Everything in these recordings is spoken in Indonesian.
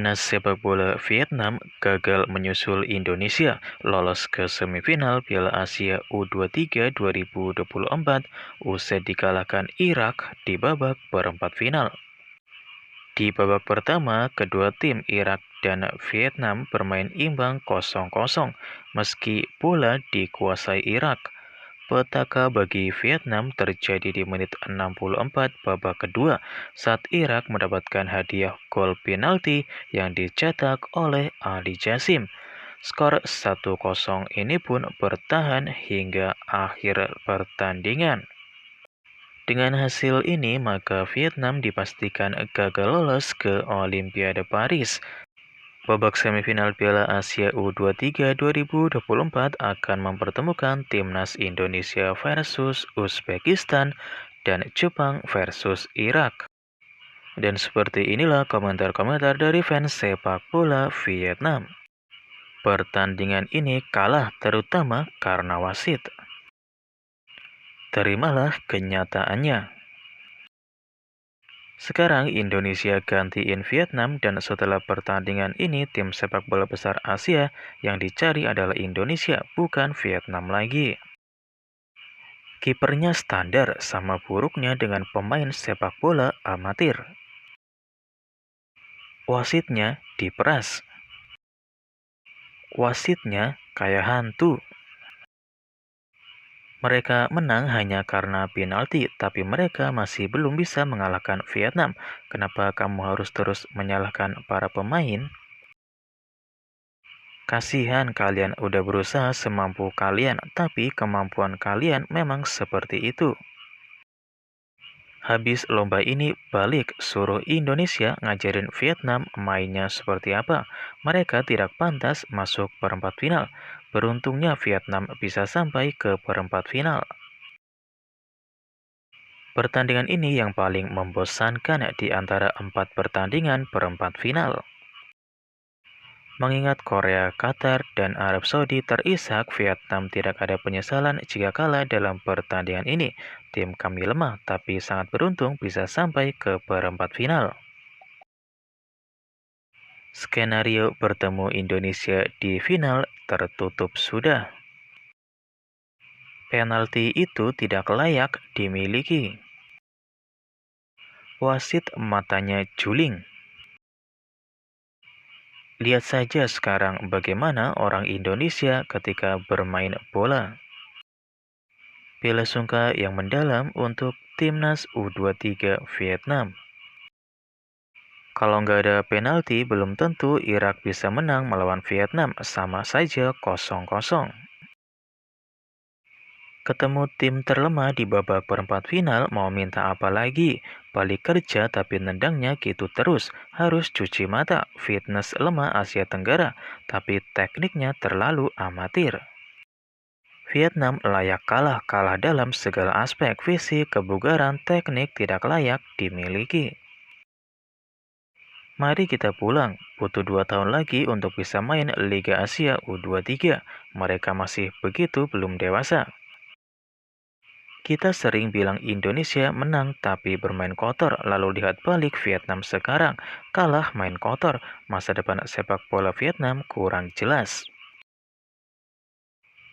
Timnas sepak bola Vietnam gagal menyusul Indonesia lolos ke semifinal Piala Asia U23 2024 usai dikalahkan Irak di babak perempat final. Di babak pertama, kedua tim Irak dan Vietnam bermain imbang 0-0 meski bola dikuasai Irak. Petaka bagi Vietnam terjadi di menit 64 babak kedua saat Irak mendapatkan hadiah gol penalti yang dicetak oleh Ali Jassim. Skor 1-0 ini pun bertahan hingga akhir pertandingan. Dengan hasil ini, maka Vietnam dipastikan gagal lolos ke Olimpiade Paris. Babak semifinal Piala Asia U23 2024 akan mempertemukan timnas Indonesia versus Uzbekistan dan Jepang versus Irak. Dan seperti inilah komentar-komentar dari fans sepak bola Vietnam. Pertandingan ini kalah terutama karena wasit. Terimalah kenyataannya. Sekarang Indonesia gantiin Vietnam dan setelah pertandingan ini tim sepak bola besar Asia yang dicari adalah Indonesia bukan Vietnam lagi. Kipernya standar sama buruknya dengan pemain sepak bola amatir. Wasitnya diperas. Wasitnya kayak hantu. Mereka menang hanya karena penalti, tapi mereka masih belum bisa mengalahkan Vietnam. Kenapa kamu harus terus menyalahkan para pemain? Kasihan kalian udah berusaha semampu kalian, tapi kemampuan kalian memang seperti itu. Habis lomba ini balik suruh Indonesia ngajarin Vietnam mainnya seperti apa. Mereka tidak pantas masuk perempat final. Beruntungnya Vietnam bisa sampai ke perempat final. Pertandingan ini yang paling membosankan di antara 4 pertandingan perempat final. Mengingat Korea, Qatar, dan Arab Saudi terisak, Vietnam tidak ada penyesalan jika kalah dalam pertandingan ini. Tim kami lemah, tapi sangat beruntung bisa sampai ke perempat final. Skenario bertemu Indonesia di final tertutup sudah. Penalti itu tidak layak dimiliki. Wasit matanya juling. Lihat saja sekarang bagaimana orang Indonesia ketika bermain bola. Bela sungka yang mendalam untuk timnas U23 Vietnam. Kalau nggak ada penalti, belum tentu Irak bisa menang melawan Vietnam, sama saja 0-0. Ketemu tim terlemah di babak perempat final, mau minta apa lagi? Balik kerja tapi nendangnya gitu terus, harus cuci mata. Fitness lemah Asia Tenggara, tapi tekniknya terlalu amatir. Vietnam layak kalah dalam segala aspek, fisik, kebugaran, teknik tidak layak dimiliki. Mari kita pulang, butuh 2 tahun lagi untuk bisa main Liga Asia U23. Mereka masih begitu belum dewasa. Kita sering bilang Indonesia menang tapi bermain kotor, lalu lihat balik Vietnam sekarang, kalah main kotor, masa depan sepak bola Vietnam kurang jelas.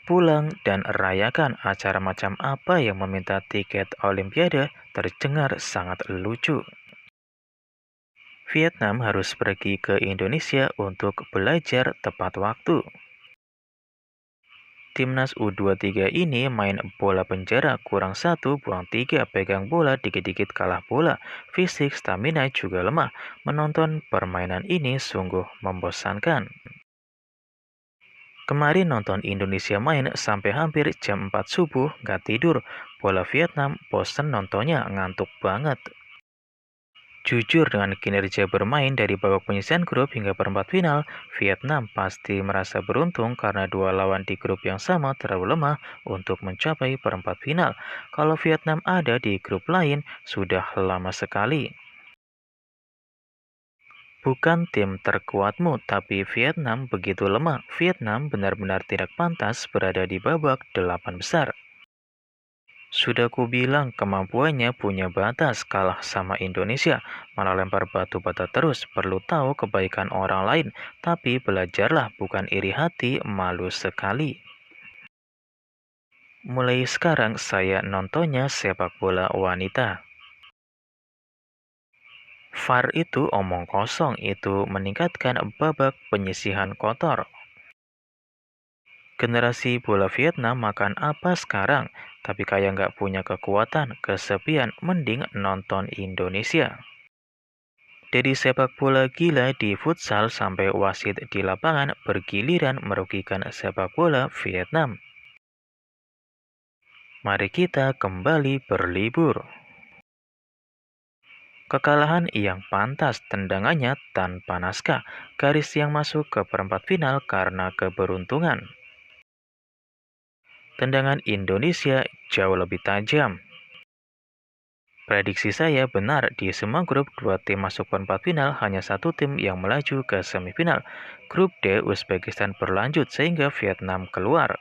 Pulang dan rayakan acara macam apa yang meminta tiket Olimpiade terdengar sangat lucu. Vietnam harus pergi ke Indonesia untuk belajar tepat waktu. Timnas U23 ini main bola penjara kurang 1, buang 3, pegang bola dikit-dikit kalah bola, fisik stamina juga lemah. Menonton permainan ini sungguh membosankan. Kemarin nonton Indonesia main sampai hampir jam 4 subuh gak tidur. Bola Vietnam bosen nontonnya, ngantuk banget. Jujur dengan kinerja bermain dari babak penyisihan grup hingga perempat final, Vietnam pasti merasa beruntung karena dua lawan di grup yang sama terlalu lemah untuk mencapai perempat final. Kalau Vietnam ada di grup lain, sudah lama sekali. Bukan tim terkuatmu, tapi Vietnam begitu lemah. Vietnam benar-benar tidak pantas berada di babak 8 besar. Sudah kubilang kemampuannya punya batas, kalah sama Indonesia, malah lempar batu bata terus. Perlu tahu kebaikan orang lain, tapi belajarlah bukan iri hati, malu sekali. Mulai sekarang saya nontonnya sepak bola wanita. VAR itu omong kosong, itu meningkatkan babak penyisihan kotor. Generasi bola Vietnam makan apa sekarang? Tapi kayak nggak punya kekuatan, kesepian, mending nonton Indonesia. Dari sepak bola gila di futsal sampai wasit di lapangan bergiliran merugikan sepak bola Vietnam. Mari kita kembali berlibur. Kekalahan yang pantas, tendangannya tanpa naskah, garis yang masuk ke perempat final karena keberuntungan. Tendangan Indonesia jauh lebih tajam. Prediksi saya benar, di semua grup 2 tim masuk perempat final, hanya satu tim yang melaju ke semifinal. Grup D, Uzbekistan berlanjut sehingga Vietnam keluar.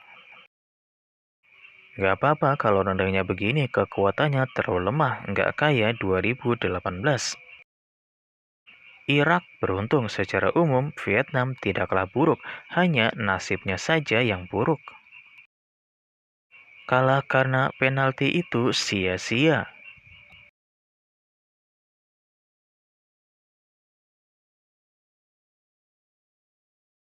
Nggak apa-apa kalau nendangnya begini, kekuatannya terlalu lemah, nggak kayak 2018. Irak beruntung, secara umum Vietnam tidaklah buruk, hanya nasibnya saja yang buruk. Kalah karena penalti itu sia-sia.